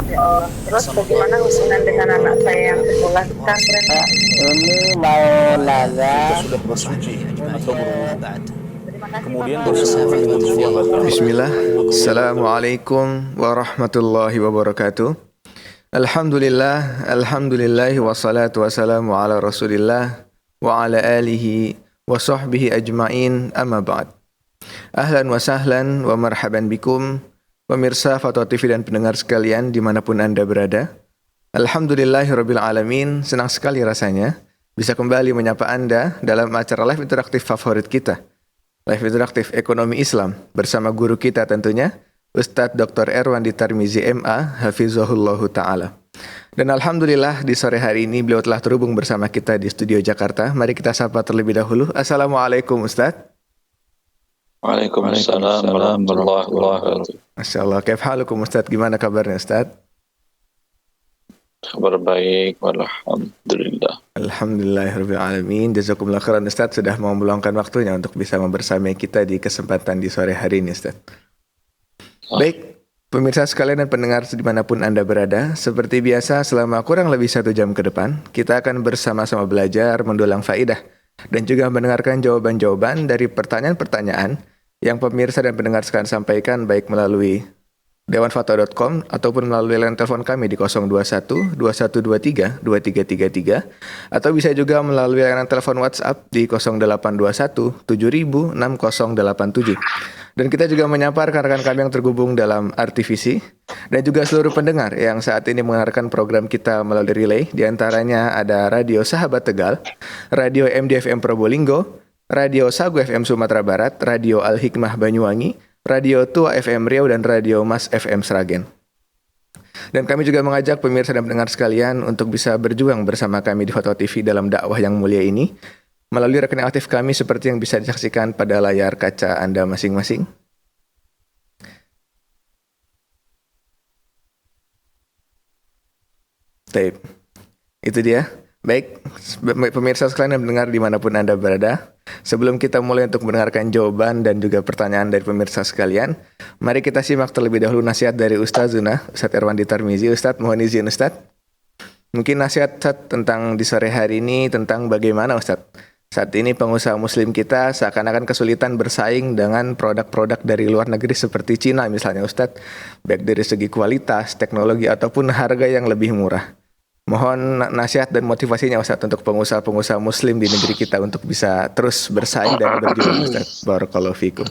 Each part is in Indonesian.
Ya Allah. Terus bagaimana hubungan dengan anak saya yang sekolah di pesantren? Ini mau nanya. Kita sudah bersuci atau berwudu. Terima kasih Kemudian Bapak. bersama dengan dua rakaat. Bismillah. Assalamualaikum warahmatullahi wabarakatuh. Alhamdulillah wassalatu wassalamu ala Rasulillah wa ala alihi wa sahbihi ajmain, amma ba'd. Ahlan wa sahlan wa marhaban bikum pemirsa Fatwa TV dan pendengar sekalian dimanapun Anda berada. Alhamdulillahirabbil alamin, senang sekali rasanya bisa kembali menyapa Anda dalam acara live interaktif favorit kita, Live Interaktif Ekonomi Islam, bersama guru kita tentunya, Ustadz Dr. Erwandi Tarmizi MA, Hafizahullahu Ta'ala. Dan Alhamdulillah di sore hari ini beliau telah terhubung bersama kita di studio Jakarta. Mari kita sapa terlebih dahulu. Assalamualaikum Ustadz. Waalaikumsalam warahmatullahi wabarakatuh. Masya Allah, kaif halukum Ustadz? Gimana kabarnya Ustadz? Kabar baik, alhamdulillah. Alhamdulillahirabbil alamin. Jazakumullah khairan Ustadz sudah mau meluangkan waktunya untuk bisa membersamai kita di kesempatan di sore hari ini Ustadz. Baik, pemirsa sekalian dan pendengar dimanapun Anda berada, seperti biasa selama kurang lebih 1 jam ke depan, kita akan bersama-sama belajar mendulang faidah dan juga mendengarkan jawaban-jawaban dari pertanyaan-pertanyaan yang pemirsa dan pendengar sekalian sampaikan baik melalui dewanfatwa.com ataupun melalui line telepon kami di 021 2123 2333 atau bisa juga melalui layanan telepon WhatsApp di 0821 7000 6087. Dan kita juga menyapa rekan-rekan kami yang terhubung dalam RTVC dan juga seluruh pendengar yang saat ini mendengarkan program kita melalui relay. Di antaranya ada Radio Sahabat Tegal, Radio MDFM Probolinggo, Radio Sagu FM Sumatera Barat, Radio Al Hikmah Banyuwangi, Radio Tua FM Riau, dan Radio Mas FM Sragen. Dan kami juga mengajak pemirsa dan pendengar sekalian untuk bisa berjuang bersama kami di Fatwa TV dalam dakwah yang mulia ini melalui rekening aktif kami seperti yang bisa disaksikan pada layar kaca Anda masing-masing. Tape. Itu dia. Baik, pemirsa sekalian dan pendengar dimanapun Anda berada, sebelum kita mulai untuk mendengarkan jawaban dan juga pertanyaan dari pemirsa sekalian, mari kita simak terlebih dahulu nasihat dari Ustazuna, Ustadz Erwandi Tarmizi. Ustadz, mohon izin Ustadz. Mungkin nasihat Ustadz tentang di sore hari ini tentang bagaimana Ustadz saat ini pengusaha muslim kita seakan-akan kesulitan bersaing dengan produk-produk dari luar negeri seperti Cina misalnya Ustadz, baik dari segi kualitas, teknologi ataupun harga yang lebih murah. Mohon nasihat dan motivasinya Ustadz untuk pengusaha-pengusaha muslim di negeri kita untuk bisa terus bersaing dan berjuang Ustadz. Barakallahu fikum.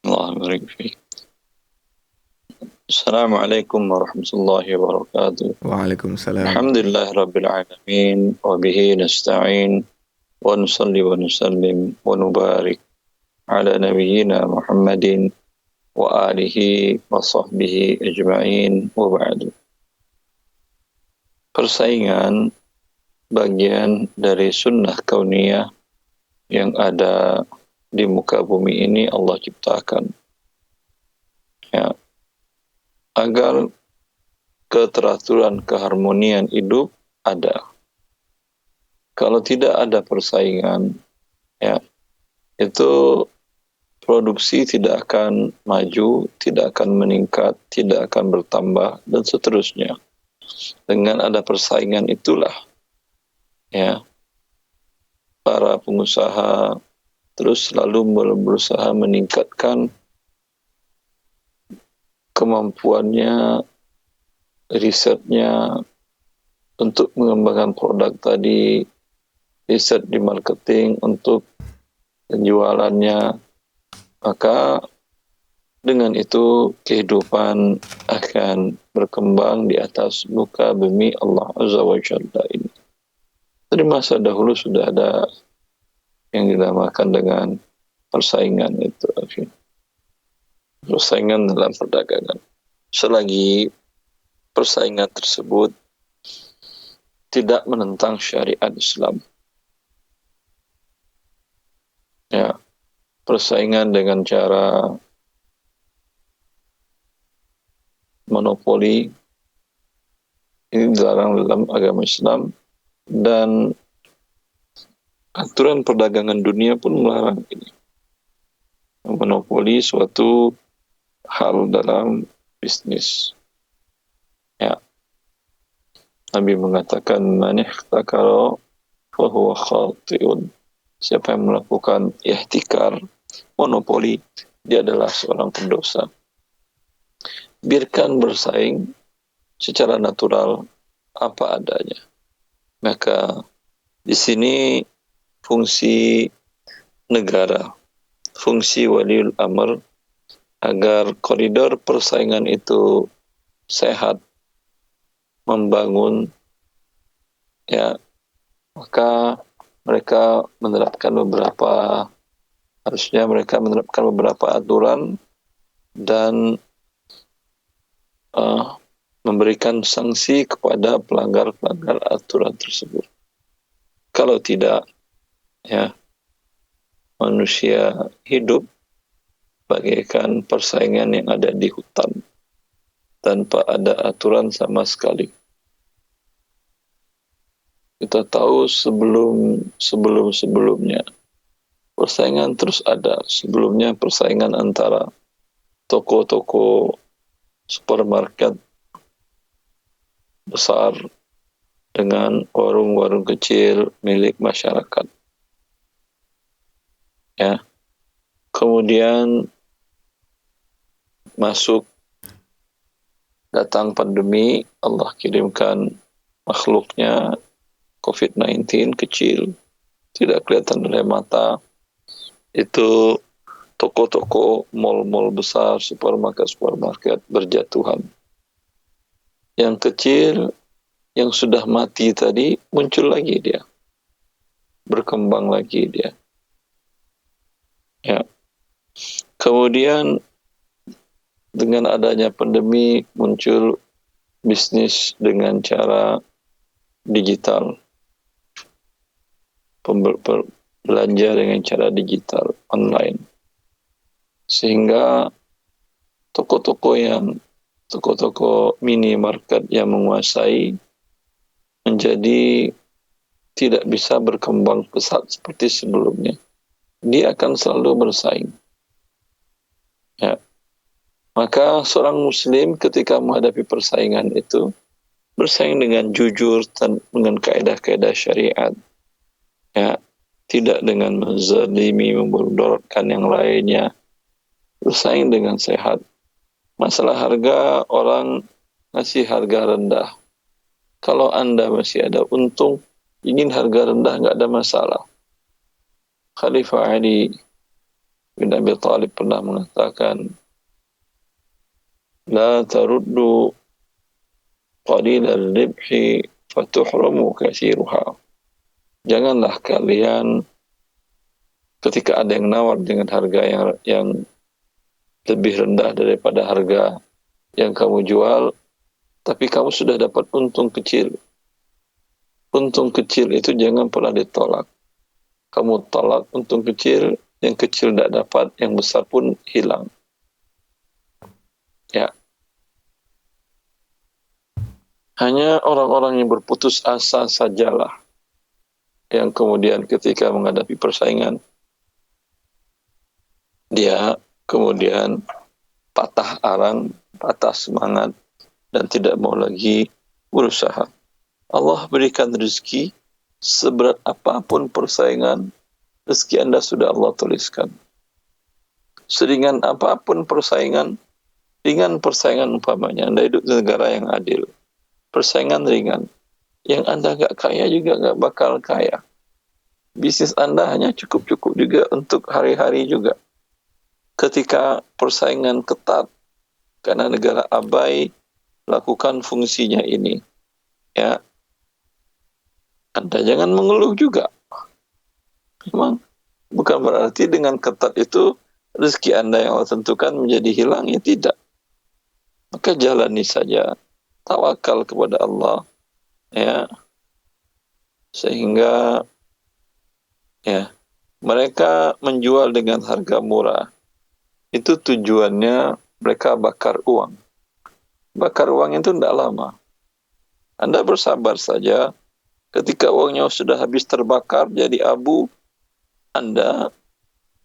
Allah barik fiik. Assalamualaikum warahmatullahi wabarakatuh. Waalaikumsalam. Alhamdulillah rabbil alamin wa bihi nasta'in wa nusalli wa nusallim wa nubarik ala nabiyyina Muhammadin wa alihi wa sahbihi ajma'in wa ba'du. Persaingan bagian dari sunnah kauniyah yang ada di muka bumi ini Allah ciptakan. Ya, agar keteraturan, keharmonian hidup ada. Kalau tidak ada persaingan, ya, itu produksi tidak akan maju, tidak akan meningkat, tidak akan bertambah, dan seterusnya. Dengan ada persaingan itulah, ya, para pengusaha terus selalu berusaha meningkatkan kemampuannya, risetnya untuk mengembangkan produk tadi, riset di marketing untuk penjualannya. Maka dengan itu kehidupan akan berkembang di atas muka bumi Allah Azza wa Jalla ini. Dari masa dahulu sudah ada yang dinamakan dengan persaingan itu. Persaingan dalam perdagangan. Selagi persaingan tersebut tidak menentang syariat Islam. Ya, persaingan dengan cara monopoli ini dilarang dalam agama Islam, dan aturan perdagangan dunia pun melarang ini. Monopoli suatu hal dalam bisnis. Ya, Nabi mengatakan man ihtakara fahuwa khati'un. Siapa yang melakukan ihtikar, monopoli, dia adalah seorang pendosa. Biarkan bersaing secara natural apa adanya. Maka di sini fungsi negara, fungsi waliul amr agar koridor persaingan itu sehat, membangun, ya, maka mereka harusnya mereka menerapkan beberapa aturan dan memberikan sanksi kepada pelanggar-pelanggar aturan tersebut. Kalau tidak, ya, manusia hidup bagaikan persaingan yang ada di hutan tanpa ada aturan sama sekali. Kita tahu sebelumnya persaingan terus ada. Sebelumnya persaingan antara toko-toko supermarket besar dengan warung-warung kecil milik masyarakat. Ya. Kemudian datang pandemi, Allah kirimkan makhluknya COVID-19 kecil, tidak kelihatan oleh mata. Itu toko-toko, mal-mal besar, supermarket berjatuhan. Yang kecil, yang sudah mati tadi, muncul lagi dia. Berkembang lagi dia. Ya. Kemudian dengan adanya pandemi muncul bisnis dengan cara digital. Belanja dengan cara digital, online. Sehingga toko-toko minimarket yang menguasai menjadi tidak bisa berkembang pesat seperti sebelumnya. Dia akan selalu bersaing. Ya. Maka seorang muslim ketika menghadapi persaingan itu bersaing dengan jujur dan dengan kaedah-kaedah syariat. Ya, tidak dengan menzalimi, memudorotkan yang lainnya. Bersaing dengan sehat. Masalah harga, orang ngasih harga rendah. Kalau Anda masih ada untung, ingin harga rendah, nggak ada masalah. Khalifah Ali bin Abi Thalib pernah mengatakan, La taruddu qalilal ribhi fatuhramu katsiruha. Janganlah kalian ketika ada yang nawar dengan harga yang lebih rendah daripada harga yang kamu jual, tapi kamu sudah dapat untung kecil. Untung kecil itu jangan pernah ditolak. Kamu tolak untung kecil, yang kecil tidak dapat, yang besar pun hilang. Ya. Hanya orang-orang yang berputus asa sajalah yang kemudian ketika menghadapi persaingan, dia kemudian patah arang, patah semangat, dan tidak mau lagi berusaha. Allah berikan rezeki, seberat apapun persaingan, rezeki Anda sudah Allah tuliskan. Seringan apapun persaingan, ringan persaingan umpamanya, Anda hidup di negara yang adil. Persaingan ringan. Yang Anda nggak kaya juga nggak bakal kaya. Bisnis Anda hanya cukup-cukup juga untuk hari-hari juga. Ketika persaingan ketat, karena negara abai lakukan fungsinya ini, ya, Anda jangan mengeluh juga. Memang bukan berarti dengan ketat itu rezeki Anda yang Allah tentukan menjadi hilang, ya tidak. Maka jalani saja, tawakal kepada Allah, ya, sehingga ya mereka menjual dengan harga murah. Itu tujuannya mereka bakar uang. Bakar uang itu tidak lama. Anda bersabar saja. Ketika uangnya sudah habis terbakar jadi abu, Anda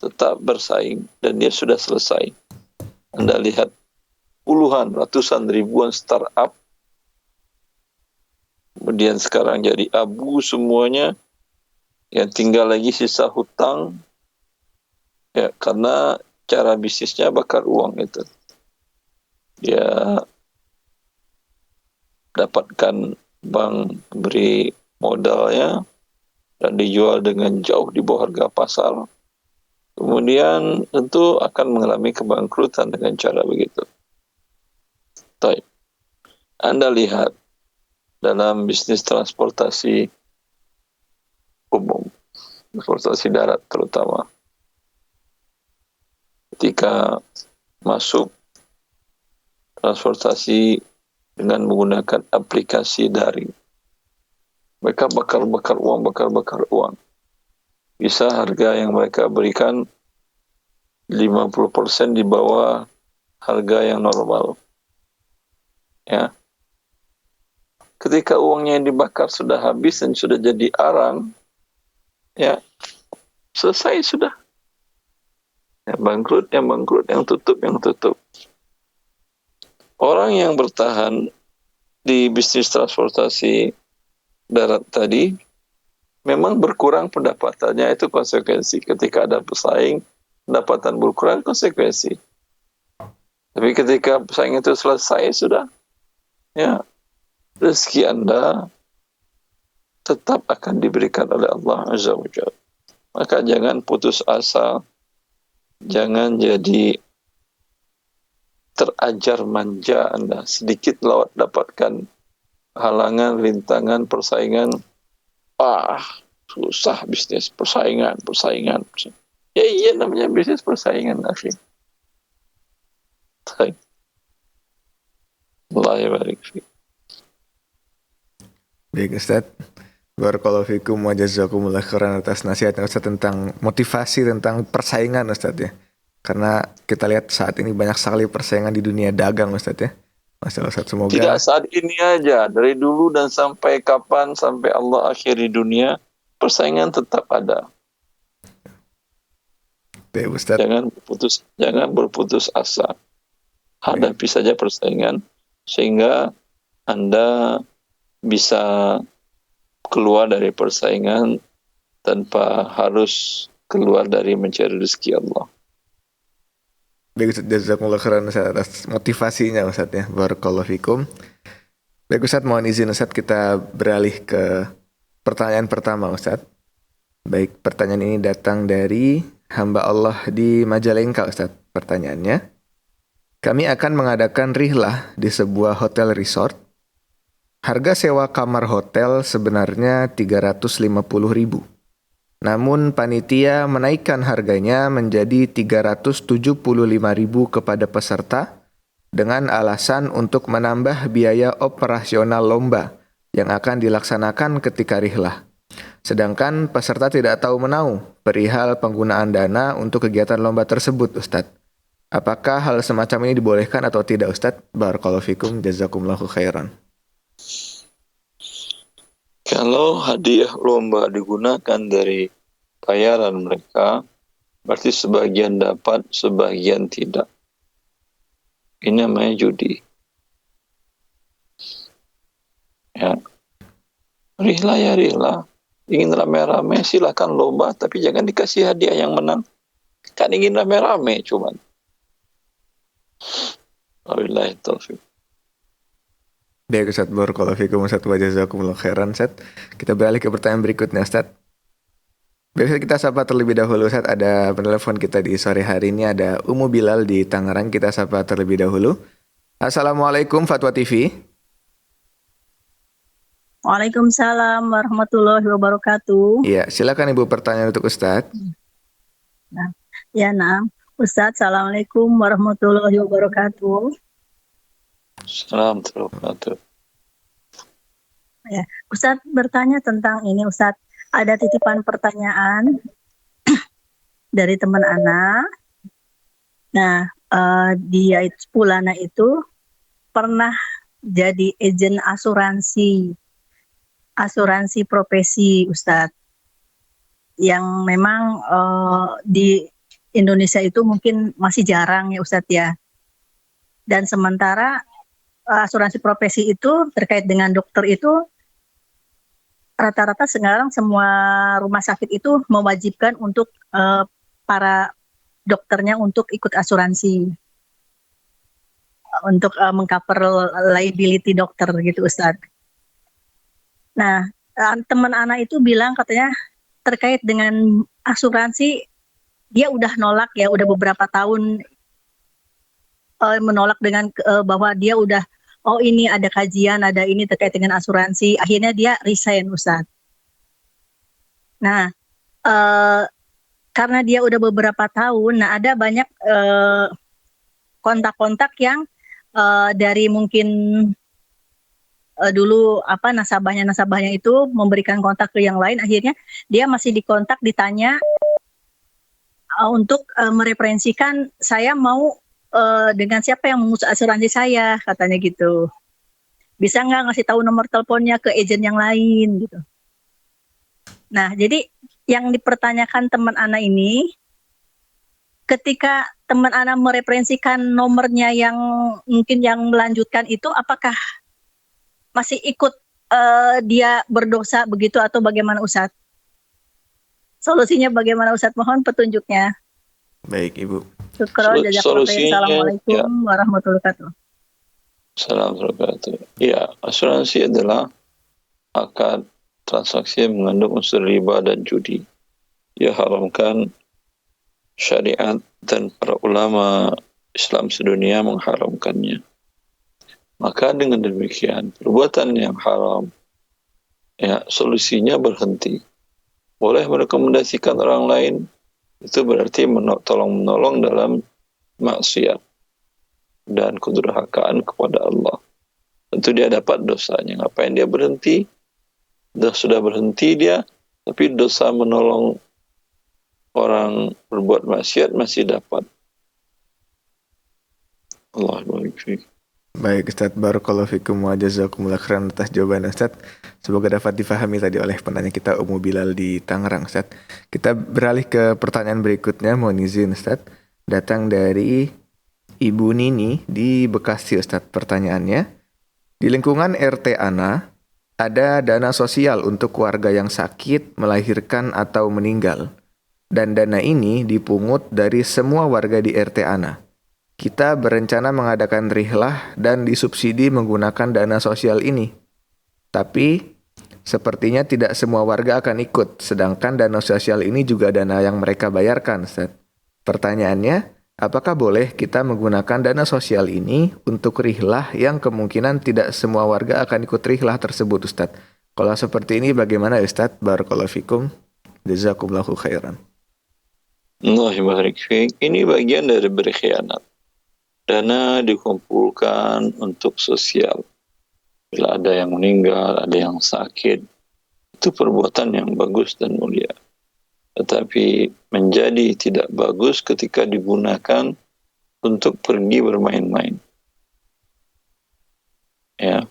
tetap bersaing dan dia sudah selesai. Anda lihat puluhan, ratusan, ribuan startup kemudian sekarang jadi abu semuanya, yang tinggal lagi sisa hutang, ya karena cara bisnisnya bakar uang itu. Dia dapatkan bank beri modalnya dan dijual dengan jauh di bawah harga pasar. Kemudian tentu akan mengalami kebangkrutan dengan cara begitu. Baik. Anda lihat dalam bisnis transportasi umum, transportasi darat terutama, ketika masuk transportasi dengan menggunakan aplikasi daring, mereka bakar uang. Bisa harga yang mereka berikan 50% di bawah harga yang normal. Ya. Ketika uangnya yang dibakar sudah habis dan sudah jadi arang, ya, selesai sudah. Yang bangkrut, yang tutup. Orang yang bertahan di bisnis transportasi darat tadi memang berkurang pendapatannya, itu konsekuensi. Ketika ada pesaing, pendapatan berkurang, konsekuensi. Tapi ketika pesaing itu selesai sudah, ya, rezeki Anda tetap akan diberikan oleh Allah Azza wa Jalla. Maka jangan putus asa, jangan jadi terajar manja Anda. Sedikit lewat dapatkan halangan, rintangan, persaingan. Susah bisnis, persaingan. Ya iya namanya bisnis persaingan, akhi. Baik. Allah barik fiik. Baik Ustaz, barakallahu fikum wa jazakumullah khairan atas nasihatnya Ustaz tentang motivasi, tentang persaingan Ustaz ya. Karena kita lihat saat ini banyak sekali persaingan di dunia dagang Ustaz ya. Masalah Ustaz, semoga Tidak saat ini aja, dari dulu dan sampai kapan, sampai Allah akhiri dunia, persaingan tetap ada. baik Ustaz. Jangan berputus asa. Hadapi saja persaingan sehingga Anda bisa keluar dari persaingan tanpa harus keluar dari mencari rezeki Allah. Baik Ustaz, jazakumullah khairan Ustaz atas motivasinya Ustaz ya. Barakallahu fikum. Baik Ustaz, mohon izin Ustaz kita beralih ke pertanyaan pertama Ustaz. Baik, pertanyaan ini datang dari hamba Allah di Majalengka Ustaz. Pertanyaannya, kami akan mengadakan rihlah di sebuah hotel resort. Harga sewa kamar hotel sebenarnya 350.000. Namun panitia menaikkan harganya menjadi 375.000 kepada peserta dengan alasan untuk menambah biaya operasional lomba yang akan dilaksanakan ketika rihlah. Sedangkan peserta tidak tahu menau perihal penggunaan dana untuk kegiatan lomba tersebut, Ustadz. Apakah hal semacam ini dibolehkan atau tidak, Ustadz? Barakallahu fikum, jazakumullahu khairan. Kalau hadiah lomba digunakan dari bayaran mereka, berarti sebagian dapat, sebagian tidak. Ini namanya judi. Ya. Rihlah ya rihlah. Ingin rame-rame silakan lomba, tapi jangan dikasih hadiah yang menang. Kan ingin rame-rame cuman. Wabillahi taufiq. Baik Ustaz, barakallahu fikum Ustaz wa jazakumullahu khairan Ustaz. Kita beralih ke pertanyaan berikutnya Ustaz. Baik Ustaz, kita sapa terlebih dahulu Ustaz. Ada penelpon kita di sore hari ini, ada Umu Bilal di Tangerang. Kita sapa terlebih dahulu. Assalamualaikum Fatwa TV. Waalaikumsalam warahmatullahi wabarakatuh. Iya, silakan Ibu pertanyaan untuk Ustaz. Ustaz, assalamualaikum warahmatullahi wabarakatuh. Assalamualaikum. Ya, Ustaz bertanya tentang ini, Ustaz. Ada titipan pertanyaan dari teman anak. Nah, dia Pulana itu pernah jadi agen asuransi profesi, Ustadz, yang memang di Indonesia itu mungkin masih jarang ya Ustadz ya. Dan sementara asuransi profesi itu terkait dengan dokter itu rata-rata sekarang semua rumah sakit itu mewajibkan untuk para dokternya untuk ikut asuransi untuk mengcover liability dokter gitu Ustaz. Nah, teman anak itu bilang katanya terkait dengan asuransi dia udah nolak ya, udah beberapa tahun menolak dengan bahwa dia udah ini ada kajian, ada ini terkait dengan asuransi. Akhirnya dia resign Ustaz. Nah, karena dia udah beberapa tahun, nah ada banyak kontak-kontak yang dari mungkin dulu nasabahnya itu memberikan kontak ke yang lain, akhirnya dia masih dikontak, ditanya untuk mereferensikan saya mau dengan siapa yang mengurus asuransi saya, katanya gitu. Bisa nggak ngasih tahu nomor teleponnya ke agen yang lain gitu. Nah, jadi yang dipertanyakan teman Ana ini, ketika teman Ana mereferensikan nomornya yang mungkin yang melanjutkan itu, apakah masih ikut dia berdosa begitu atau bagaimana Ustaz? Solusinya bagaimana Ustaz? Mohon petunjuknya. Baik Ibu. Syukur, Assalamualaikum warahmatullahi wabarakatuh. Assalamualaikum warahmatullahi wabarakatuh. Ya, asuransi adalah akad transaksi yang mengandung unsur riba dan judi. Ia haramkan syariat dan para ulama Islam sedunia mengharamkannya. Maka dengan demikian perbuatan yang haram, ya solusinya berhenti. Boleh merekomendasikan orang lain, itu berarti tolong-menolong dalam maksiat dan kedurhakaan kepada Allah. Tentu dia dapat dosanya. Ngapain dia berhenti? Sudah berhenti dia, tapi dosa menolong orang berbuat maksiat masih dapat. Allah barik. Baik Ustaz, barakallahu fikum wa jazakumullah khairan atas jawaban Ustaz. Semoga dapat difahami tadi oleh penanya kita Ummu Bilal di Tangerang Ustaz. Kita beralih ke pertanyaan berikutnya, mohon izin Ustaz. Datang dari Ibu Nini di Bekasi Ustaz. Pertanyaannya, di lingkungan RT Ana ada dana sosial untuk keluarga yang sakit, melahirkan atau meninggal. Dan dana ini dipungut dari semua warga di RT Ana. Kita berencana mengadakan rihlah dan disubsidi menggunakan dana sosial ini. Tapi sepertinya tidak semua warga akan ikut, sedangkan dana sosial ini juga dana yang mereka bayarkan, Ustaz. Pertanyaannya, apakah boleh kita menggunakan dana sosial ini untuk rihlah yang kemungkinan tidak semua warga akan ikut rihlah tersebut, Ustaz? Kalau seperti ini bagaimana, Ustaz? Barakallahu fikum. Jazakumullahu khairan. Allah barik fiik. Ini bagian dari berkhianat. Dana dikumpulkan untuk sosial. Bila ada yang meninggal, ada yang sakit, itu perbuatan yang bagus dan mulia. Tetapi menjadi tidak bagus ketika digunakan untuk pergi bermain-main. Ya.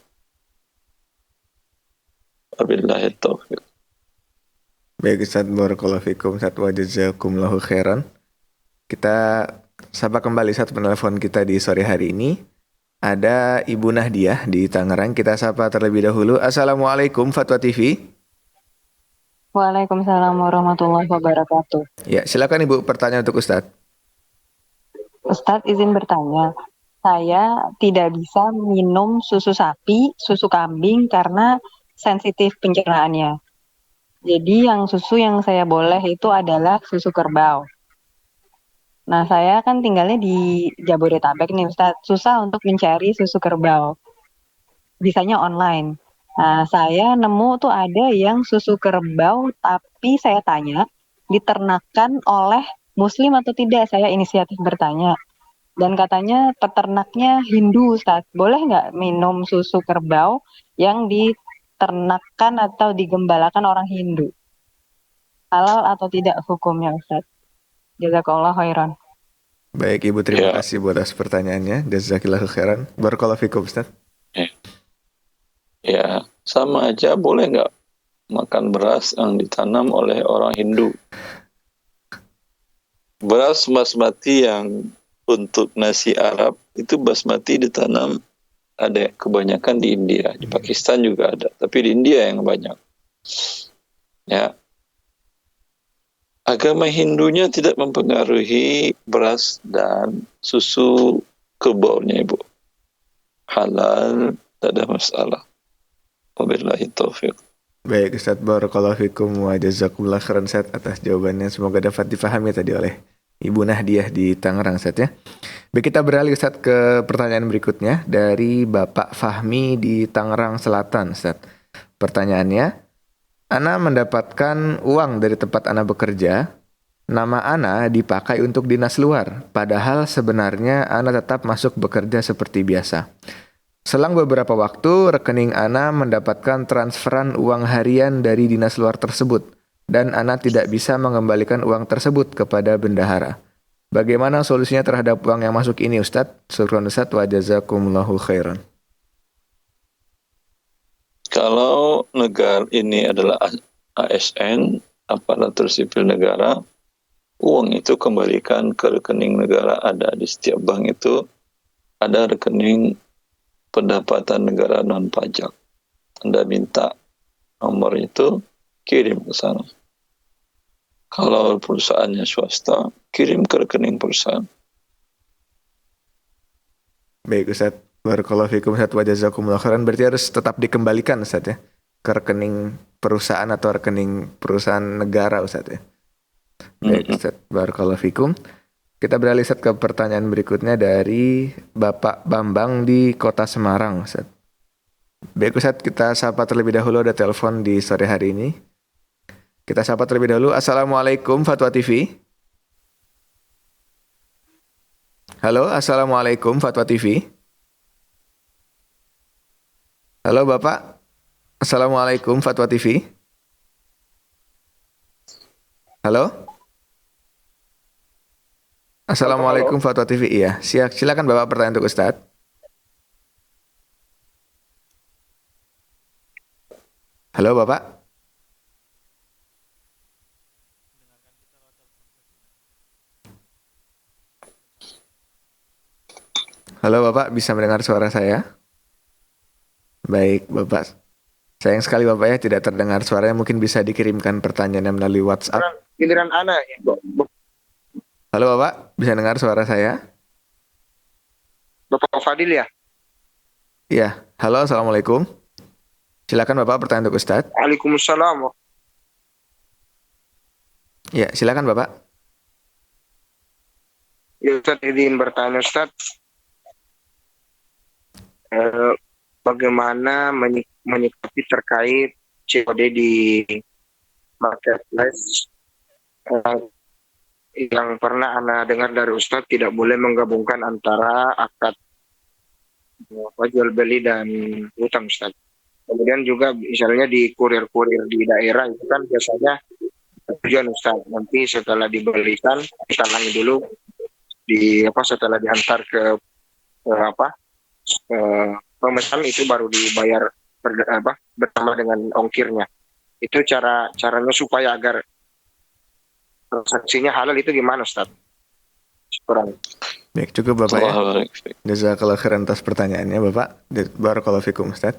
Wabillahi taufiq. Baik Ustaz, barakallahu fikum, Ustaz, wa jazakumullahu khairan. Kita sapa kembali satu penelpon kita di sore hari ini. Ada Ibu Nahdiah di Tangerang. Kita sapa terlebih dahulu. Assalamualaikum Fatwa TV. Waalaikumsalam warahmatullahi wabarakatuh. Ya, silakan Ibu, pertanyaan untuk Ustaz. Ustadz izin bertanya. Saya tidak bisa minum susu sapi, susu kambing karena sensitif pencernaannya. Jadi yang susu yang saya boleh itu adalah susu kerbau. Nah, saya kan tinggalnya di Jabodetabek nih, Ustadz. Susah untuk mencari susu kerbau. Bisanya online. Nah, saya nemu tuh ada yang susu kerbau, tapi saya tanya, diternakan oleh Muslim atau tidak? Saya inisiatif bertanya. Dan katanya peternaknya Hindu, Ustadz. Boleh nggak minum susu kerbau yang diternakan atau digembalakan orang Hindu? Halal atau tidak hukumnya, Ustadz? Jazakallah khairan. Baik Ibu, terima kasih buat atas pertanyaannya. Jazakillahu khairan. Barakallahu fikum, Ustaz. Ya, sama aja, boleh nggak makan beras yang ditanam oleh orang Hindu? Beras basmati yang untuk nasi Arab itu basmati ditanam ada kebanyakan di India, di Pakistan juga ada, tapi di India yang banyak. Ya, agama Hindunya tidak mempengaruhi beras dan susu kerbaunya, Ibu. Halal, tak ada masalah. Wabillahi taufiq. Baik Ustaz, barakallahu fikum wa jazakumullah khairan Ustaz atas jawabannya. Semoga dapat dipahami tadi oleh Ibu Nahdiah di Tangerang Ustaz ya. Baik, kita beralih Ustaz ke pertanyaan berikutnya dari Bapak Fahmi di Tangerang Selatan Ustaz. Pertanyaannya, Ana mendapatkan uang dari tempat Ana bekerja. Nama Ana dipakai untuk dinas luar, padahal sebenarnya Ana tetap masuk bekerja seperti biasa. Selang beberapa waktu, rekening Ana mendapatkan transferan uang harian dari dinas luar tersebut, dan Ana tidak bisa mengembalikan uang tersebut kepada bendahara. Bagaimana solusinya terhadap uang yang masuk ini, Ustadz? Syukran Ustadz wa jazakumullahu khairan. Kalau negara ini adalah ASN, aparatur sipil negara, uang itu kembalikan ke rekening negara. Ada di setiap bank itu ada rekening pendapatan negara non pajak. Anda minta nomor itu, kirim ke sana. Kalau perusahaannya swasta, kirim ke rekening perusahaan. Baik Ustadz, barakallahu fikum Ustadz wa jazakumullahu khairan. Berarti harus tetap dikembalikan Ustadz ya, ke rekening perusahaan atau rekening perusahaan negara Ustadz ya. Baik Ustadz, barakallahu fikum. Kita beralih Ustadz ke pertanyaan berikutnya dari Bapak Bambang di Kota Semarang Ustadz. Baik Ustadz, kita sapa terlebih dahulu, ada telepon di sore hari ini. Kita sapa terlebih dahulu. Assalamualaikum Fatwa TV. Halo, Assalamualaikum Fatwa TV. Halo Bapak. Assalamualaikum Fatwa TV. Halo. Assalamualaikum Fatwa TV. Iya, silakan Bapak pertanyaan untuk Ustadz. Halo Bapak. Halo Bapak, bisa mendengar suara saya? Baik Bapak. Sayang sekali Bapak ya, tidak terdengar suaranya. Mungkin bisa dikirimkan pertanyaannya melalui WhatsApp. Giliran Ana ya. Halo Bapak, bisa dengar suara saya? Bapak Fadil ya? Iya. Halo, Assalamualaikum. Silakan Bapak pertanyaan untuk Ustadz. Waalaikumsalam. Ya, silakan Bapak. Ya Ustaz, izin bertanya Ustaz. Bagaimana menyikapi terkait COD di marketplace yang pernah Anda dengar dari Ustadz tidak boleh menggabungkan antara akad jual beli dan utang Ustadz. Kemudian juga misalnya di kurir-kurir di daerah itu kan biasanya tujuan Ustadz nanti setelah dibelikan ditanami dulu setelah diantar ke pemesan itu baru dibayar bersama dengan ongkirnya. Itu caranya supaya agar transaksinya halal itu gimana Ustaz? Kurang. Baik, cukup Bapak ya. Jazakallahu khairan atas pertanyaannya Bapak. Barakallahu fikum Ustaz.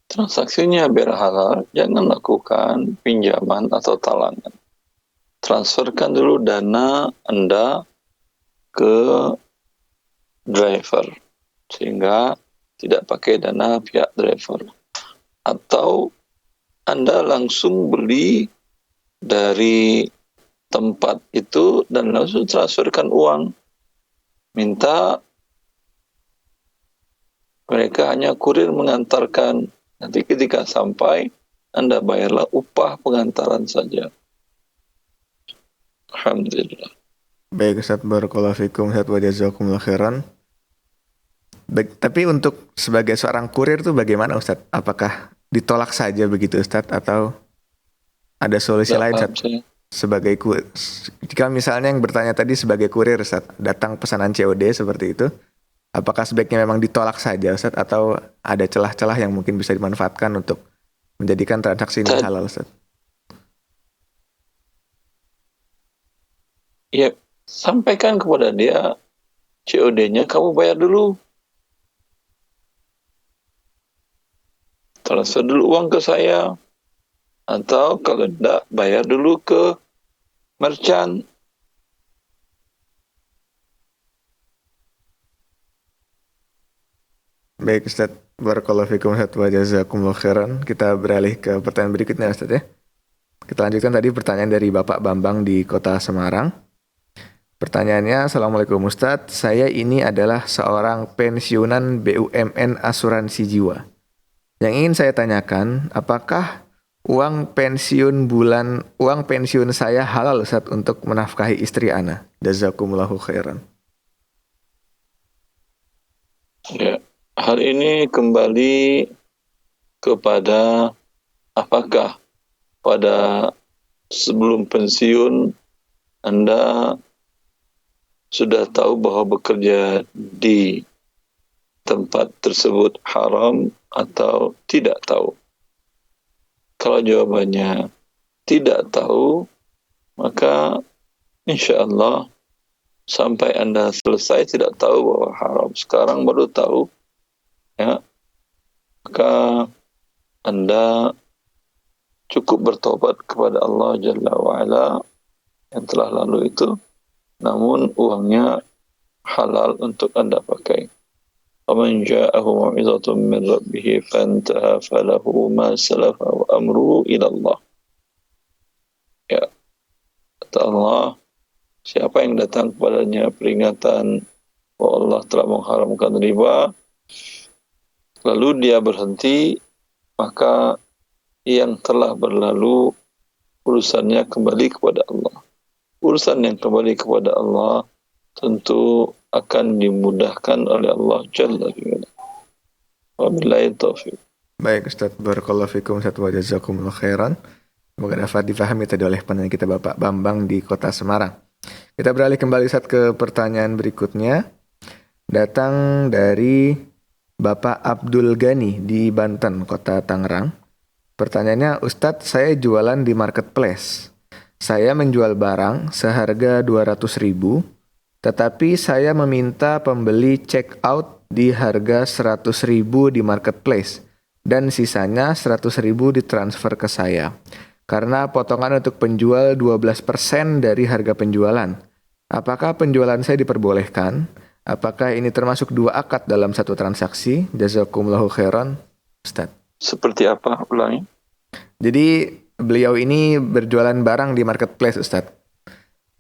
Transaksinya biar halal, jangan lakukan pinjaman atau talangan. Transferkan dulu dana Anda ke driver, sehingga tidak pakai dana pihak driver. Atau Anda langsung beli dari tempat itu dan langsung transferkan uang. Minta mereka hanya kurir mengantarkan. Nanti ketika sampai, Anda bayarlah upah pengantaran saja. Alhamdulillah. Baik Ustaz, barakallahu fikum Ustaz wa jazakumullahu khairan. Baik, tapi untuk sebagai seorang kurir itu bagaimana Ustaz? Apakah ditolak saja begitu Ustaz atau ada solusi lain Ustaz? Sebagai jika misalnya yang bertanya tadi sebagai kurir Ustaz, datang pesanan COD seperti itu, apakah sebaiknya memang ditolak saja Ustaz atau ada celah-celah yang mungkin bisa dimanfaatkan untuk menjadikan transaksi ini halal Ustaz? Ya, sampaikan kepada dia COD-nya kamu bayar dulu. transfer dulu uang ke saya, atau kalau tidak, bayar dulu ke merchant. Baik Ustaz, barakallahu fikum Ustaz wa jazakumullah khairan. Kita beralih ke pertanyaan berikutnya Ustaz ya. Kita lanjutkan tadi pertanyaan dari Bapak Bambang di Kota Semarang. Pertanyaannya, Assalamualaikum Ustadz, saya ini adalah seorang pensiunan BUMN asuransi jiwa. Yang ingin saya tanyakan, apakah uang pensiun saya halal Ustadz untuk menafkahi istri ana? Jazakumullahu khairan. Ya, hal ini kembali kepada apakah pada sebelum pensiun Anda sudah tahu bahwa bekerja di tempat tersebut haram atau tidak tahu. Kalau jawabannya tidak tahu, maka insya Allah sampai Anda selesai tidak tahu bahwa haram, sekarang baru tahu, ya, maka Anda cukup bertobat kepada Allah Jalla wa'ala yang telah lalu itu, namun uangnya halal untuk Anda pakai. وَمَنْ جَاءَهُ مَوْعِظَةٌ مِّنْ رَبِّهِ فَانْتَهَى فَلَهُ مَا سَلَفَ وَأَمْرُهُ إِلَى اللَّهِ. Ya, kata Allah, siapa yang datang kepadanya peringatan bahwa Allah telah mengharamkan riba, lalu dia berhenti, maka yang telah berlalu urusannya kembali kepada Allah. Urusan yang kembali kepada Allah tentu akan dimudahkan oleh Allah Jalla wa'ala. Wabillahi taufiq. Baik Ustaz, barakallahu fikum Ustaz wa jazakumullah khairan. Semoga dapat difahami tadi oleh penanya kita Bapak Bambang di Kota Semarang. Kita beralih kembali Ustaz ke pertanyaan berikutnya. Datang dari Bapak Abdul Ghani di Banten, Kota Tangerang. Pertanyaannya, Ustadz, saya jualan di marketplace. Saya menjual barang seharga 200.000, tetapi saya meminta pembeli check out di harga 100.000 di marketplace dan sisanya 100.000 ditransfer ke saya. Karena potongan untuk penjual 12% dari harga penjualan. Apakah penjualan saya diperbolehkan? Apakah ini termasuk dua akad dalam satu transaksi? Jazakumullahu khairan, Ustaz. Seperti apa? Ulangi. Jadi beliau ini berjualan barang di marketplace, Ustaz.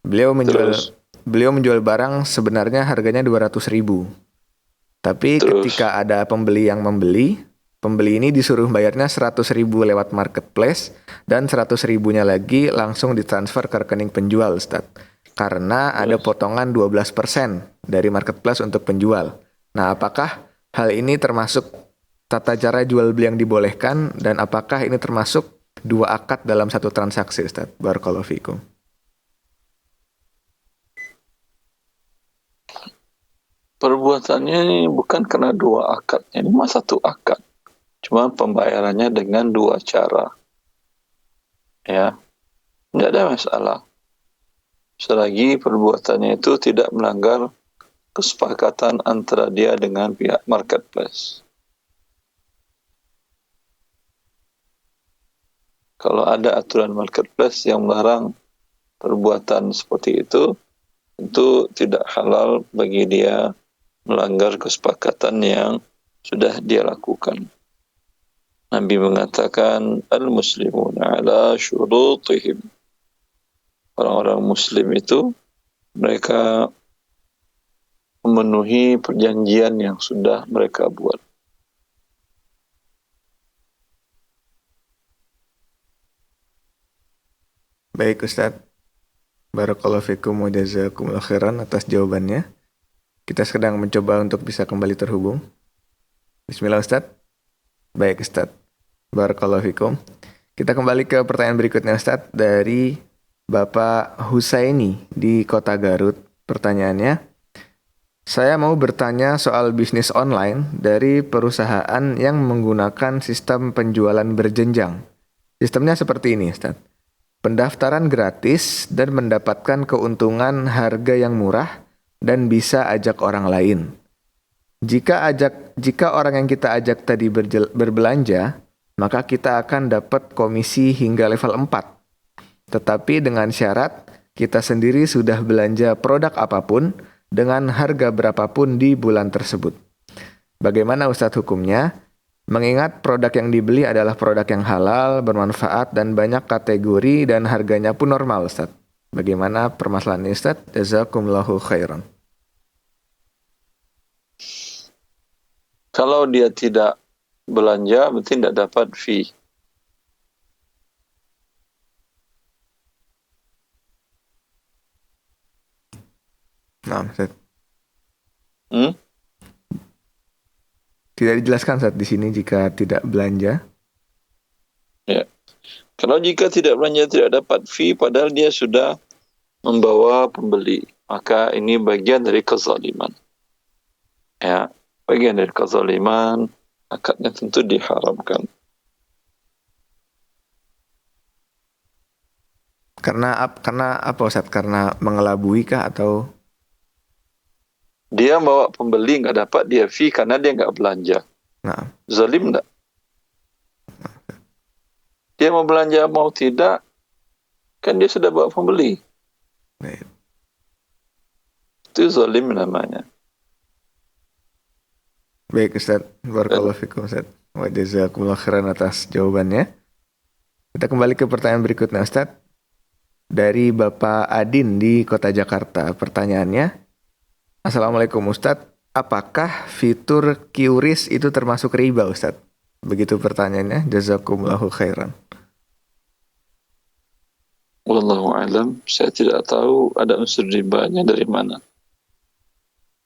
Beliau menjual barang sebenarnya harganya 200.000. Tapi ketika ada pembeli yang membeli ini disuruh bayarnya 100.000 lewat marketplace dan 100.000-nya lagi langsung ditransfer ke rekening penjual, Ustaz. Karena ada potongan 12% dari marketplace untuk penjual. Nah, apakah hal ini termasuk tata cara jual beli yang dibolehkan dan apakah ini termasuk dua akad dalam satu transaksi, Ustaz? Barakallahu fikum. Perbuatannya ini bukan karena dua akad, ini mah satu akad. Cuma pembayarannya dengan dua cara. Ya, tidak ada masalah. Selagi perbuatannya itu tidak melanggar kesepakatan antara dia dengan pihak marketplace. Kalau ada aturan marketplace yang melarang perbuatan seperti itu, tentu tidak halal bagi dia melanggar kesepakatan yang sudah dia lakukan. Nabi mengatakan, al-muslimuna ala syurutihim. Orang-orang muslim itu, mereka memenuhi perjanjian yang sudah mereka buat. Baik Ustaz, barakallahu fikum wa jazakumullah khairan atas jawabannya. Kita sedang mencoba untuk bisa kembali terhubung. Bismillah Ustaz. Baik Ustaz, barakallahu fikum. Kita kembali ke pertanyaan berikutnya Ustaz dari Bapak Husaini di Kota Garut. Pertanyaannya, saya mau bertanya soal bisnis online dari perusahaan yang menggunakan sistem penjualan berjenjang. Sistemnya seperti ini Ustaz. Pendaftaran gratis dan mendapatkan keuntungan harga yang murah dan bisa ajak orang lain. Jika orang yang kita ajak tadi berbelanja, maka kita akan dapat komisi hingga level 4. Tetapi dengan syarat kita sendiri sudah belanja produk apapun dengan harga berapapun di bulan tersebut. Bagaimana Ustadz hukumnya? Mengingat produk yang dibeli adalah produk yang halal, bermanfaat, dan banyak kategori dan harganya pun normal Ustadz. Bagaimana permasalahan ini Ustadz? Jazakumullahu khairan. Kalau dia tidak belanja, berarti tidak dapat fee. Nah, Ustadz. Hmm? Tidak dijelaskan saat di sini jika tidak belanja. Ya. Kalau jika tidak belanja tidak dapat fee, padahal dia sudah membawa pembeli, maka ini bagian dari kezaliman. Ya, bagian dari kezaliman, akadnya tentu diharamkan. Karena apa Ustadz? Karena mengelabui kah atau? Dia bawa pembeli nggak dapat dia fee karena dia nggak belanja. Nah, Zalim nggak? Dia mau belanja mau tidak, kan dia sudah bawa pembeli. baik. Itu zalim namanya. Baik Ustadz, barakallahu fikum Ustadz. Wa jazakumullah khairan atas jawabannya. Kita kembali ke pertanyaan berikutnya Ustadz. Dari Bapak Adin di Kota Jakarta. Pertanyaannya, Assalamualaikum Ustadz, apakah fitur QRIS itu termasuk riba Ustadz? Begitu pertanyaannya, jazakumullahu khairan. Wallahu alam, saya tidak tahu ada unsur ribanya dari mana.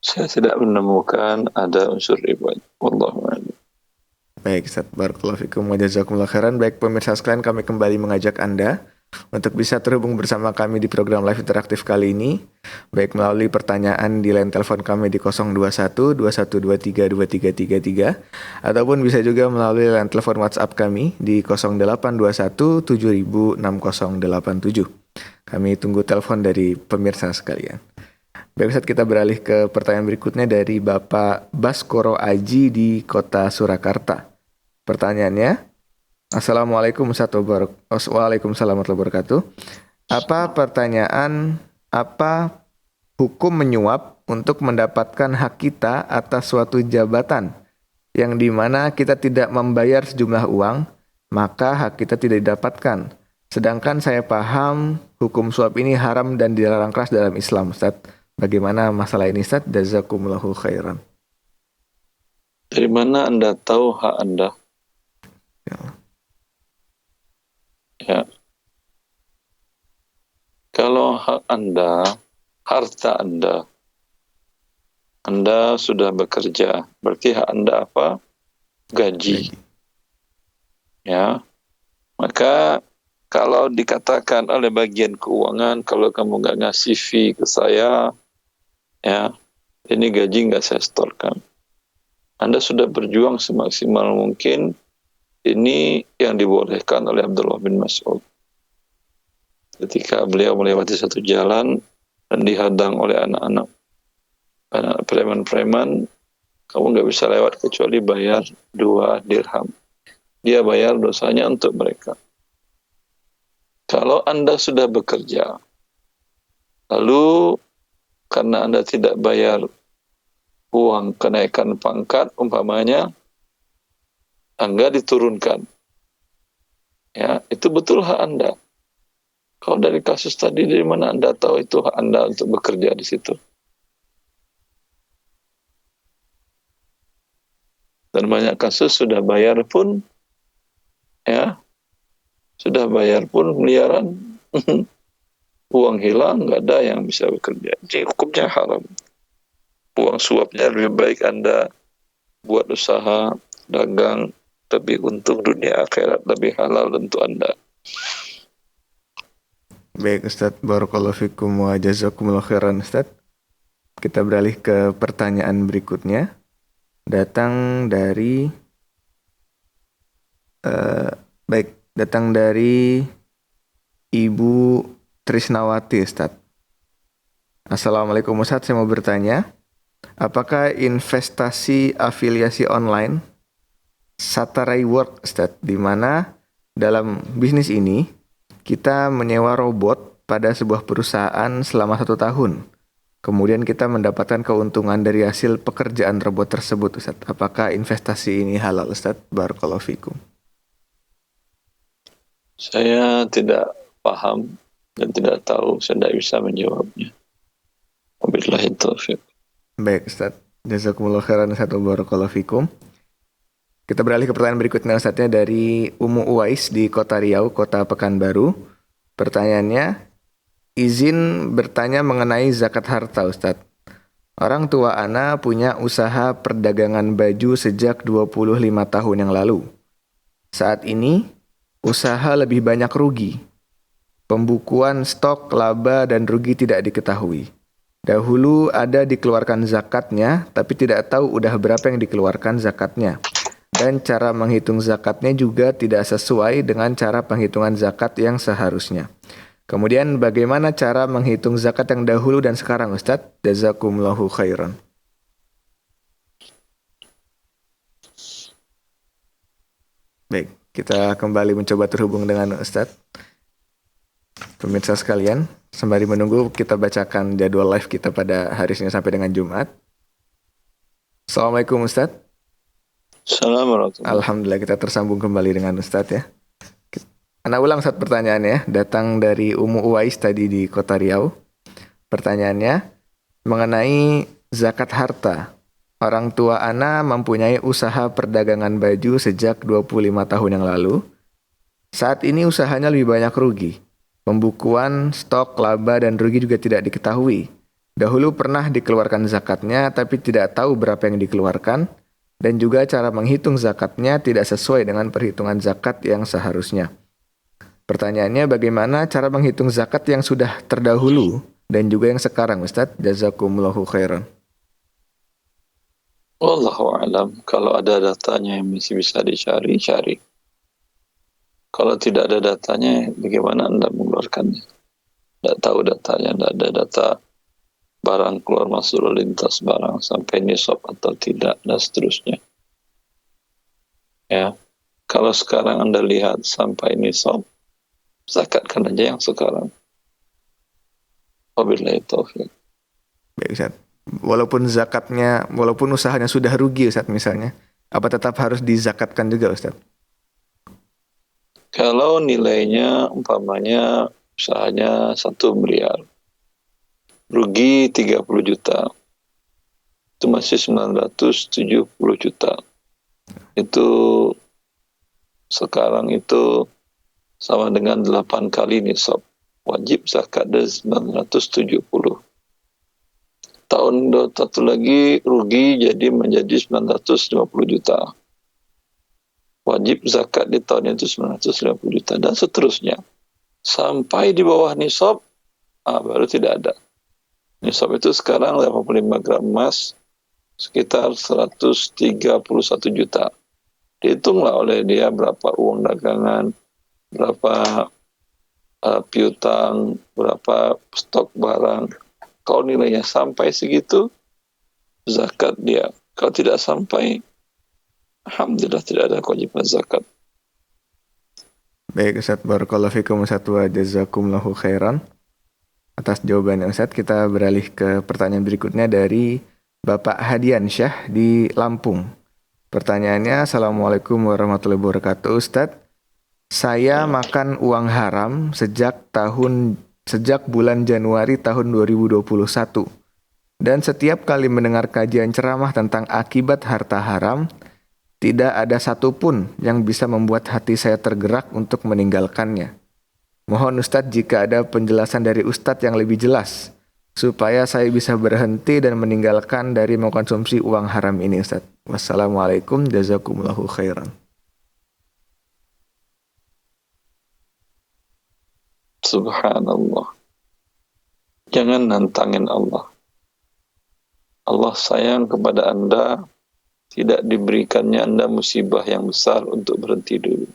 Saya tidak menemukan ada unsur ribanya. Wallahu alam. Baik Ustadz, barakallahu fikum wa jazakumullahu khairan. Baik pemirsa sekalian, kami kembali mengajak Anda untuk bisa terhubung bersama kami di program live interaktif kali ini, baik melalui pertanyaan di line telepon kami di 021 2123 2333 ataupun bisa juga melalui line telepon WhatsApp kami di 0821 706087. Kami tunggu telepon dari pemirsa sekalian. Baik Ustadz, kita beralih ke pertanyaan berikutnya dari Bapak Baskoro Aji di Kota Surakarta. Pertanyaannya, Assalamualaikum Waalaikumsalam warahmatullahi wabarakatuh. Apa hukum menyuap untuk mendapatkan hak kita atas suatu jabatan yang dimana kita tidak membayar sejumlah uang, maka hak kita tidak didapatkan. Sedangkan saya paham hukum suap ini haram dan dilarang keras dalam Islam, Ustaz. Bagaimana masalah ini, Ustaz? Jazakumullahu khairan. Dari mana Anda tahu hak Anda? Ya. Kalau hak Anda, harta Anda sudah bekerja, berarti hak Anda apa? Gaji. Ya. Maka kalau dikatakan oleh bagian keuangan, kalau kamu nggak ngasih fee ke saya, ya, ini gaji nggak saya setorkan. Anda sudah berjuang semaksimal mungkin. Ini yang dibolehkan oleh Abdullah bin Mas'ud. Ketika beliau melewati satu jalan dan dihadang oleh anak-anak preman-preman, kamu nggak bisa lewat kecuali bayar 2 dirham. Dia bayar dosanya untuk mereka. Kalau Anda sudah bekerja, lalu karena Anda tidak bayar uang kenaikan pangkat, umpamanya, Anda diturunkan. Ya, itu betul hak Anda. Kalau dari kasus tadi, dari mana Anda tahu itu hak Anda untuk bekerja di situ? Dan banyak kasus sudah bayar pun, ya, sudah bayar pun miliaran, uang hilang, nggak ada yang bisa bekerja. Jadi hukumnya haram. Uang suapnya lebih baik Anda buat usaha, dagang, lebih untung dunia akhirat, lebih halal untuk Anda. Baik Ustadz, barakallahu fikum wa jazakumullahu khairan Ustadz. Kita beralih ke pertanyaan berikutnya. Datang dari Ibu Trisnawati Ustadz. Assalamualaikum Ustadz, saya mau bertanya, apakah investasi afiliasi online Satarai Work, Ustaz, di mana dalam bisnis ini kita menyewa robot pada sebuah perusahaan selama 1 tahun. Kemudian kita mendapatkan keuntungan dari hasil pekerjaan robot tersebut, Ustaz. Apakah investasi ini halal, Ustaz? Barakallahu fikum. Saya tidak paham dan tidak tahu, saya tidak bisa menjawabnya. Wabillahi taufiq. Baik, Ustaz. Jazakumullah khairan, Ustaz. Barakallahu fikum. Kita beralih ke pertanyaan berikutnya, Ustaznya, dari Umu Uwais di Kota Riau, Kota Pekanbaru. Pertanyaannya, izin bertanya mengenai zakat harta, Ustaz. Orang tua ana punya usaha perdagangan baju sejak 25 tahun yang lalu. Saat ini, usaha lebih banyak rugi. Pembukuan stok, laba, dan rugi tidak diketahui. Dahulu ada dikeluarkan zakatnya, tapi tidak tahu udah berapa yang dikeluarkan zakatnya. Dan cara menghitung zakatnya juga tidak sesuai dengan cara penghitungan zakat yang seharusnya. Kemudian bagaimana cara menghitung zakat yang dahulu dan sekarang, Ustadz? Jazakumullahu khairan. Baik, kita kembali mencoba terhubung dengan Ustadz. Pemirsa sekalian, sembari menunggu kita bacakan jadwal live kita pada hari Senin sampai dengan Jumat. Assalamualaikum Ustadz. Assalamualaikum. Alhamdulillah kita tersambung kembali dengan Ustadz ya. Ana ulang Ustadz pertanyaannya, datang dari Umu Uwais tadi di Kota Riau. Pertanyaannya mengenai zakat harta. Orang tua ana mempunyai usaha perdagangan baju sejak 25 tahun yang lalu. Saat ini usahanya lebih banyak rugi. Pembukuan, stok, laba, dan rugi juga tidak diketahui. Dahulu pernah dikeluarkan zakatnya, tapi tidak tahu berapa yang dikeluarkan. Dan juga cara menghitung zakatnya tidak sesuai dengan perhitungan zakat yang seharusnya. Pertanyaannya, bagaimana cara menghitung zakat yang sudah terdahulu dan juga yang sekarang, Ustadz? Jazakumullahu khairan. Wallahu a'lam. Kalau ada datanya yang masih bisa dicari, cari. Kalau tidak ada datanya, bagaimana Anda mengeluarkannya? Tidak tahu datanya, tidak ada data barang keluar masuk lalu lintas barang sampai nisab atau tidak, dan seterusnya. Ya, kalau sekarang Anda lihat sampai nisab, zakatkan aja yang sekarang. Wabillahi taufiq. Baik, Ustaz. Walaupun zakatnya, walaupun usahanya sudah rugi, Ustaz, misalnya, apa tetap harus dizakatkan juga, Ustaz? Kalau nilainya umpamanya usahanya 1 miliar, rugi 30 juta, itu masih 970 juta. Itu sekarang itu sama dengan 8 kali nisab. Wajib zakat dari 970. Tahun satu lagi rugi jadi menjadi 950 juta. Wajib zakat di tahun itu 950 juta dan seterusnya. Sampai di bawah nisab, baru tidak ada. Nisab itu sekarang 85 gram emas, sekitar 131 juta. Dihitunglah oleh dia berapa uang dagangan, berapa piutang, berapa stok barang. Kalau nilainya sampai segitu, zakat dia. Kalau tidak sampai, alhamdulillah tidak ada kewajiban zakat. Baik, Ustaz. Barakallahu fikum, Ustaz, wa jazakumullahu khairan. Atas jawabannya, Ustaz, kita beralih ke pertanyaan berikutnya dari Bapak Hadian Syah di Lampung. Pertanyaannya, Assalamualaikum warahmatullahi wabarakatuh, Ustaz. Saya makan uang haram sejak bulan Januari tahun 2021. Dan setiap kali mendengar kajian ceramah tentang akibat harta haram, tidak ada satupun yang bisa membuat hati saya tergerak untuk meninggalkannya. Mohon Ustadz jika ada penjelasan dari Ustadz yang lebih jelas, supaya saya bisa berhenti dan meninggalkan dari mengkonsumsi uang haram ini, Ustadz. Wassalamualaikum, jazakumullahu khairan. Subhanallah. Jangan nantangin Allah. Allah sayang kepada Anda, tidak diberikannya Anda musibah yang besar untuk berhenti dulu.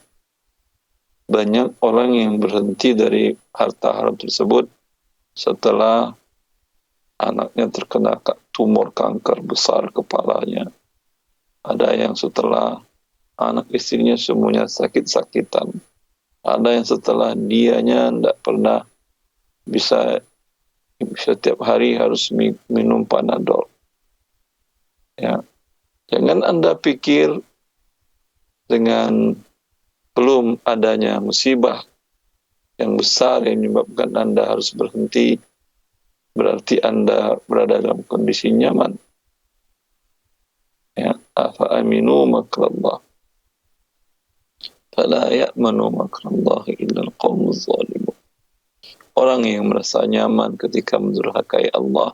Banyak orang yang berhenti dari harta haram tersebut setelah anaknya terkena tumor kanker besar kepalanya. Ada yang setelah anak istrinya semuanya sakit-sakitan. Ada yang setelah dianya tidak pernah bisa setiap hari harus minum Panadol. Ya, jangan Anda pikir dengan belum adanya musibah yang besar yang menyebabkan Anda harus berhenti, berarti Anda berada dalam kondisi nyaman. Ya, afa aminu makrallah. Fala ya'manu makrallahi illa al-qaumuz zalimun. Orang yang merasa nyaman ketika mendurhakai Allah,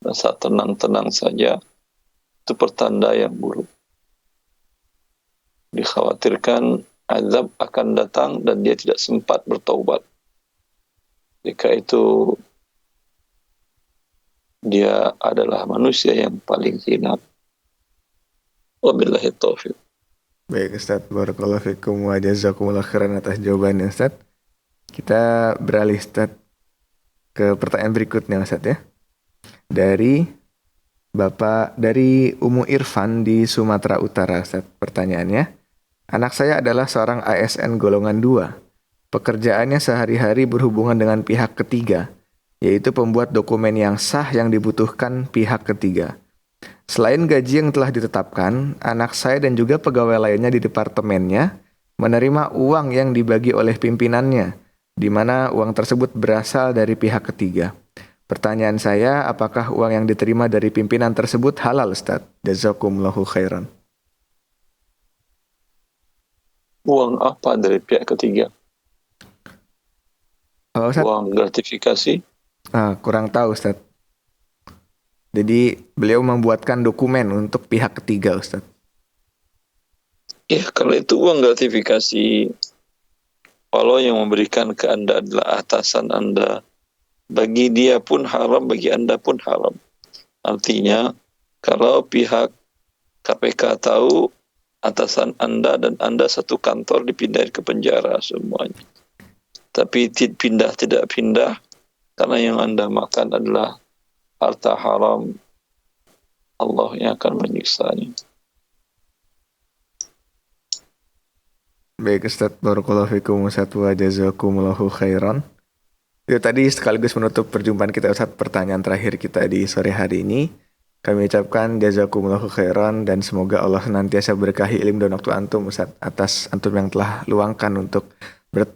merasa tenang-tenang saja, itu pertanda yang buruk. Dikhawatirkan azab akan datang dan dia tidak sempat bertaubat. Jika itu dia adalah manusia yang paling hina. Wabillahi taufiq. Baik Ustaz, barakallahu fikum wa jazakumullah khairan atas jawabannya Ustaz. Kita beralih Ustaz ke pertanyaan berikutnya Ustaz ya. Dari Umu Irfan di Sumatera Utara Ustaz. Pertanyaannya, anak saya adalah seorang ASN golongan 2. Pekerjaannya sehari-hari berhubungan dengan pihak ketiga, yaitu pembuat dokumen yang sah yang dibutuhkan pihak ketiga. Selain gaji yang telah ditetapkan, anak saya dan juga pegawai lainnya di departemennya menerima uang yang dibagi oleh pimpinannya, di mana uang tersebut berasal dari pihak ketiga. Pertanyaan saya, apakah uang yang diterima dari pimpinan tersebut halal, Ustaz? Jazakumullahu khairan. Uang apa dari pihak ketiga? Ustaz? Uang gratifikasi? Kurang tahu, Ustaz. Jadi beliau membuatkan dokumen untuk pihak ketiga, Ustaz. Ya, kalau itu uang gratifikasi, kalau yang memberikan ke Anda adalah atasan Anda, bagi dia pun haram, bagi Anda pun haram. Artinya, kalau pihak KPK tahu atasan Anda dan Anda satu kantor, dipindahin ke penjara semuanya. Tapi pindah tidak pindah, karena yang Anda makan adalah harta haram, Allah yang akan menyiksanya. Baik Ustaz, barakallahu fikum Ustaz wa jazakumullahu khairan. Itu tadi sekaligus menutup perjumpaan kita Ustaz, pertanyaan terakhir kita di sore hari ini. Kami ucapkan jazakumullahu khairan dan semoga Allah senantiasa berkahi ilmu dan waktu antum Ustaz, atas antum yang telah luangkan untuk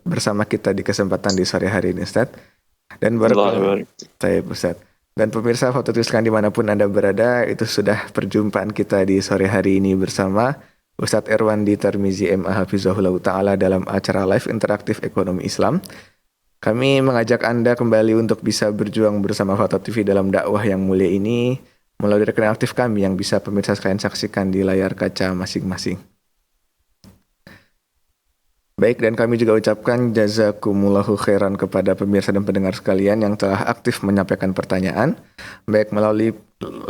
bersama kita di kesempatan di sore hari ini Ustaz. Dan barakallahu fikum Ustaz. Dan pemirsa Foto Tuliskan dimanapun Anda berada, itu sudah perjumpaan kita di sore hari ini bersama Ustadz Erwandi Tarmizi MA Hafizahullah Ta'ala dalam acara live interaktif ekonomi Islam. Kami mengajak Anda kembali untuk bisa berjuang bersama Foto TV dalam dakwah yang mulia ini melalui rekening aktif kami yang bisa pemirsa sekalian saksikan di layar kaca masing-masing. Baik, dan kami juga ucapkan jazakumullahu khairan kepada pemirsa dan pendengar sekalian yang telah aktif menyampaikan pertanyaan, baik melalui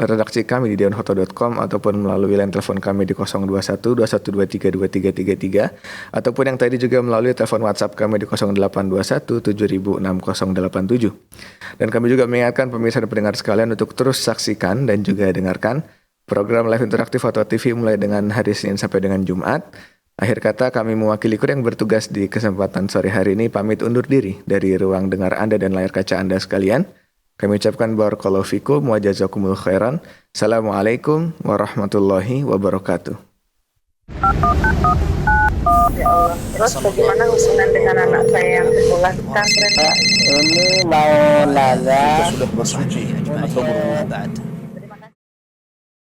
redaksi kami di deonfoto.com ataupun melalui line telepon kami di 021-2123-2333 ataupun yang tadi juga melalui telepon WhatsApp kami di 0821-706087. Dan kami juga mengingatkan pemirsa dan pendengar sekalian untuk terus saksikan dan juga dengarkan program live interaktif Foto TV mulai dengan hari Senin sampai dengan Jumat. Akhir kata, kami mewakili kru yang bertugas di kesempatan sore hari ini pamit undur diri dari ruang dengar Anda dan layar kaca Anda sekalian. Kami ucapkan barakallahu fikum wa jazakumullahu khairan. Assalamualaikum warahmatullahi wabarakatuh. Ya Allah. Terus bagaimana hubungan dengan anak saya yang sekolah di pesantren? Ini mau nanya Sudah bersuci atau berwudu?